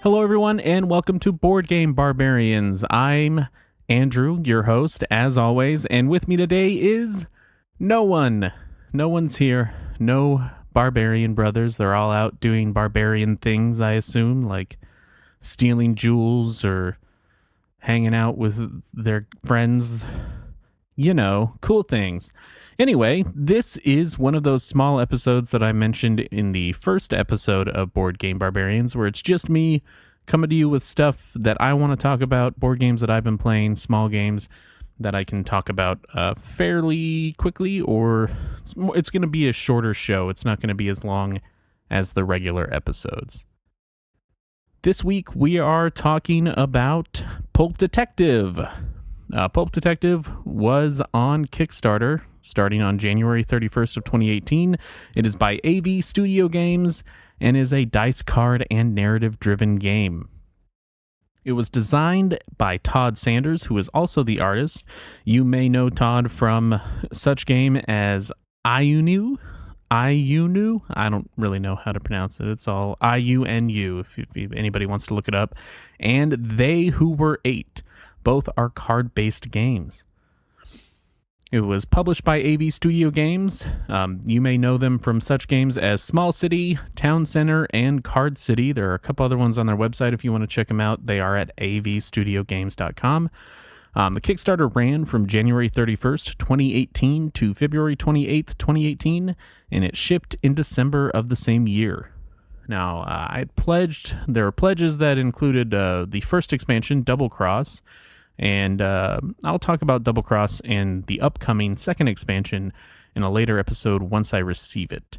Hello, everyone, and welcome to Board Game Barbarians. I'm Andrew, your host, as always, and with me today is no one. No one's here. No barbarian brothers. They're all out doing barbarian things, I assume, like stealing jewels or hanging out with their friends. You know, cool things. Anyway, this is one of those small episodes that I mentioned in the first episode of Board Game Barbarians, where it's just me coming to you with stuff that I want to talk about, board games that I've been playing, small games that I can talk about fairly quickly, or it's going to be a shorter show. It's not going to be as long as the regular episodes. This week, we are talking about Pulp Detective. Pulp Detective was on Kickstarter starting on January 31st of 2018. It is by AV Studio Games and is a dice card and narrative-driven game. It was designed by Todd Sanders, who is also the artist. You may know Todd from such game as Iunu. I don't really know how to pronounce it. It's all IUNU if anybody wants to look it up. And They Who Were Eight. Both are card-based games. It was published by AV Studio Games. You may know them from such games as Small City, Town Center, and Card City. There are a couple other ones on their website if you want to check them out. They are at avstudiogames.com. The Kickstarter ran from January 31st, 2018 to February 28th, 2018, and it shipped in December of the same year. Now, there were pledges that included the first expansion, Double Cross, and I'll talk about Double Cross and the upcoming second expansion in a later episode once I receive it.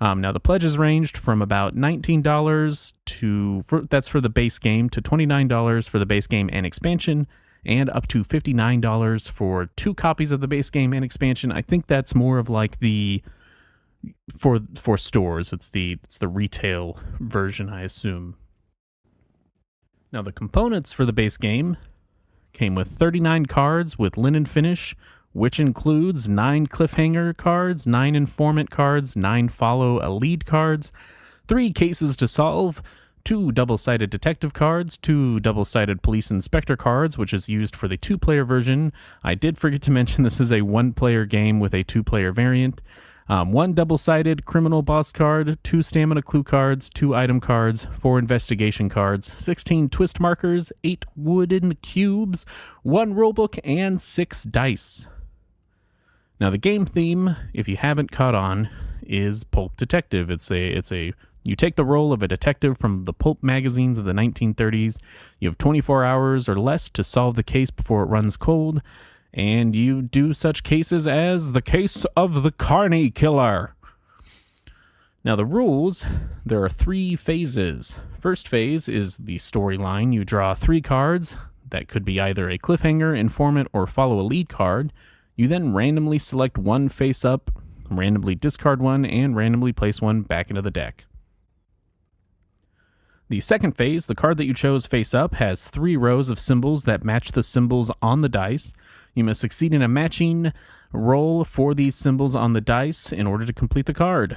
Now, the pledges ranged from about $19 that's for the base game, to $29 for the base game and expansion, and up to $59 for 2 copies of the base game and expansion. I think that's more of like for stores. It's the retail version, I assume. Now, the components for the base game came with 39 cards with linen finish, which includes 9 cliffhanger cards, 9 informant cards, 9 follow a lead cards, 3 cases to solve, 2 double-sided detective cards, 2 double-sided police inspector cards, which is used for the 2-player version. I did forget to mention this is a 1-player game with a 2-player variant. 1 double-sided criminal boss card, 2 stamina clue cards, 2 item cards, 4 investigation cards, 16 twist markers, 8 wooden cubes, 1 rulebook, and 6 dice. Now, the game theme, if you haven't caught on, is Pulp Detective. You take the role of a detective from the pulp magazines of the 1930s. You have 24 hours or less to solve the case before it runs cold. And you do such cases as the case of the Carney Killer. Now, the rules, there are 3 phases. First phase is the storyline. You draw 3 cards. That could be either a cliffhanger, informant, or follow a lead card. You then randomly select 1 face up, randomly discard 1, and randomly place 1 back into the deck. The second phase, the card that you chose face up, has 3 rows of symbols that match the symbols on the dice. You must succeed in a matching roll for these symbols on the dice in order to complete the card.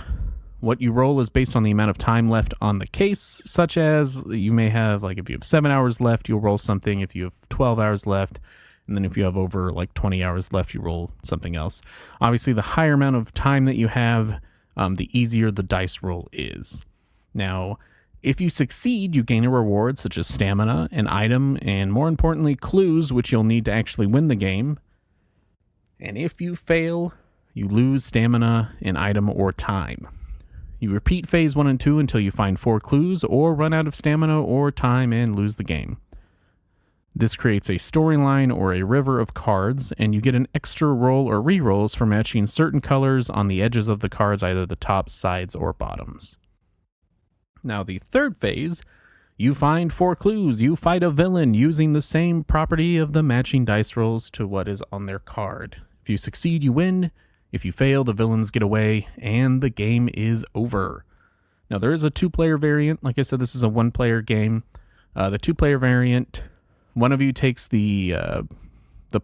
What you roll is based on the amount of time left on the case, such as you may have, like if you have 7 hours left, you'll roll something. If you have 12 hours left, and then if you have over like 20 hours left, you roll something else. Obviously, the higher amount of time that you have, the easier the dice roll is. Now, if you succeed, you gain a reward such as stamina, an item, and more importantly, clues, which you'll need to actually win the game. And if you fail, you lose stamina, an item, or time. You repeat phase 1 and 2 until you find 4 clues, or run out of stamina or time and lose the game. This creates a storyline or a river of cards, and you get an extra roll or re-rolls for matching certain colors on the edges of the cards, either the tops, sides, or bottoms. Now, the third phase, you find 4 clues. You fight a villain using the same property of the matching dice rolls to what is on their card. If you succeed, you win. If you fail, the villains get away, and the game is over. Now, there is a 2-player variant. Like I said, this is a 1-player game. The 2-player variant, one of you takes the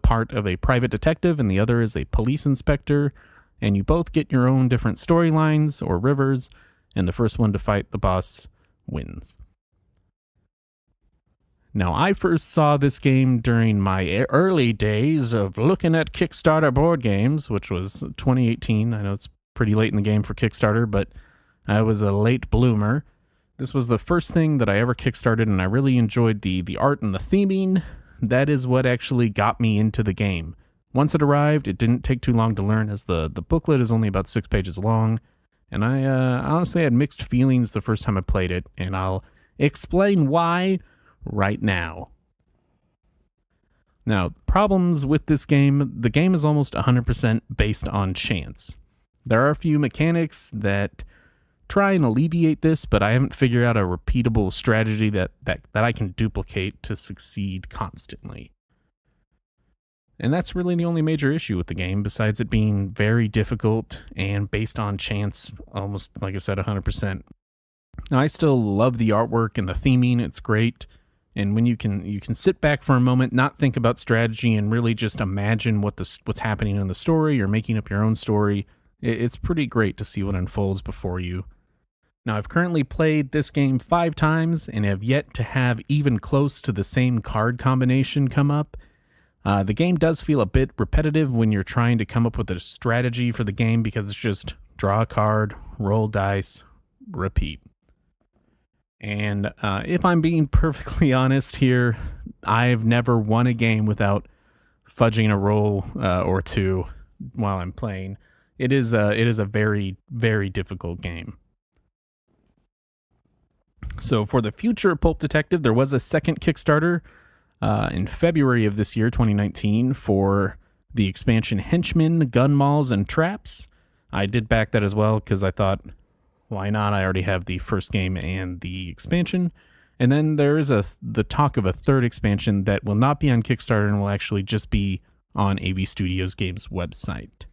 part of a private detective, and the other is a police inspector, and you both get your own different storylines or rivers, and the first one to fight the boss wins. Now, I first saw this game during my early days of looking at Kickstarter board games, which was 2018. I know it's pretty late in the game for Kickstarter, but I was a late bloomer. This was the first thing that I ever kickstarted, and I really enjoyed the art and the theming. That is what actually got me into the game. Once it arrived, it didn't take too long to learn, as the booklet is only about 6 pages long, and I honestly had mixed feelings the first time I played it, and I'll explain why right now. Now, problems with this game: the game is almost 100% based on chance. There are a few mechanics that try and alleviate this, but I haven't figured out a repeatable strategy that I can duplicate to succeed constantly. And that's really the only major issue with the game, besides it being very difficult and based on chance, almost, like I said, 100%. Now, I still love the artwork and the theming. It's great. And when you can sit back for a moment, not think about strategy, and really just imagine what's happening in the story, or making up your own story, it's pretty great to see what unfolds before you. Now, I've currently played this game 5 times and have yet to have even close to the same card combination come up. The game does feel a bit repetitive when you're trying to come up with a strategy for the game, because it's just draw a card, roll dice, repeat. And if I'm being perfectly honest here, I've never won a game without fudging a roll or two while I'm playing. It is a very, very difficult game. So for the future of Pulp Detective, there was a second Kickstarter in February of this year, 2019, for the expansion Henchmen, Gun Malls, and Traps. I did back that as well, because I thought, why not? I already have the first game and the expansion. And then there is the talk of a third expansion that will not be on Kickstarter and will actually just be on AV Studios Games' website.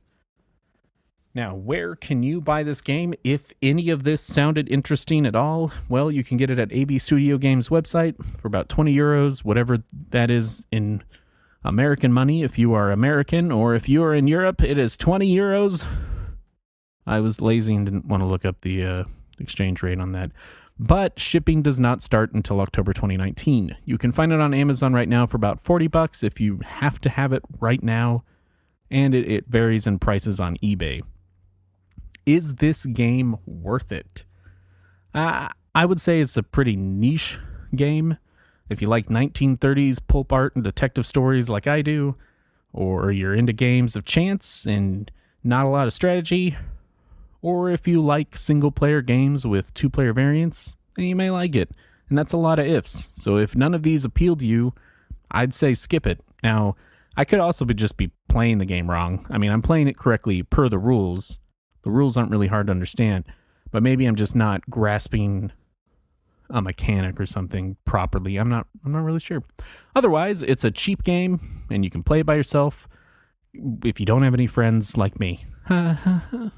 Now, where can you buy this game? If any of this sounded interesting at all, well, you can get it at AV Studio Games' website for about 20 euros, whatever that is in American money if you are American, or if you are in Europe, it is 20 euros. I was lazy and didn't want to look up the exchange rate on that. But shipping does not start until October 2019. You can find it on Amazon right now for about $40 if you have to have it right now, and it varies in prices on eBay. Is this game worth it? I would say it's a pretty niche game. If you like 1930s pulp art and detective stories like I do, or you're into games of chance and not a lot of strategy, or if you like single-player games with 2-player variants, then you may like it. And that's a lot of ifs. So if none of these appeal to you, I'd say skip it. Now, I could also just be playing the game wrong. I mean, I'm playing it correctly per the rules. The rules aren't really hard to understand, but maybe I'm just not grasping a mechanic or something properly. I'm not really sure. Otherwise, it's a cheap game, and you can play it by yourself if you don't have any friends like me. I'm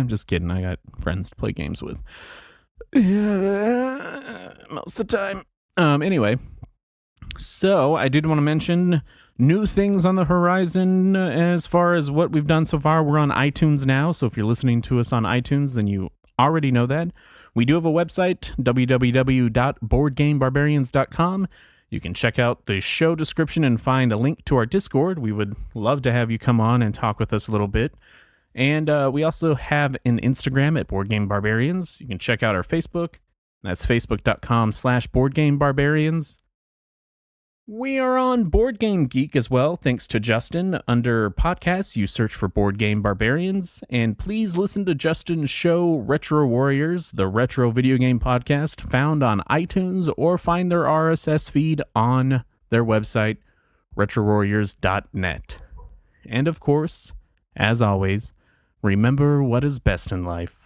just kidding. I got friends to play games with most of the time. Anyway, so I did want to mention new things on the horizon as far as what we've done so far. We're on iTunes now, so if you're listening to us on iTunes, then you already know that. We do have a website, www.boardgamebarbarians.com. You can check out the show description and find a link to our Discord. We would love to have you come on and talk with us a little bit. And we also have an Instagram at Board Game Barbarians. You can check out our Facebook. That's facebook.com/BoardGameBarbarians. We are on Board Game Geek as well, thanks to Justin. Under podcasts, you search for Board Game Barbarians, and please listen to Justin's show, Retro Warriors, the retro video game podcast, found on iTunes, or find their RSS feed on their website, retrowarriors.net. And of course, as always, remember what is best in life.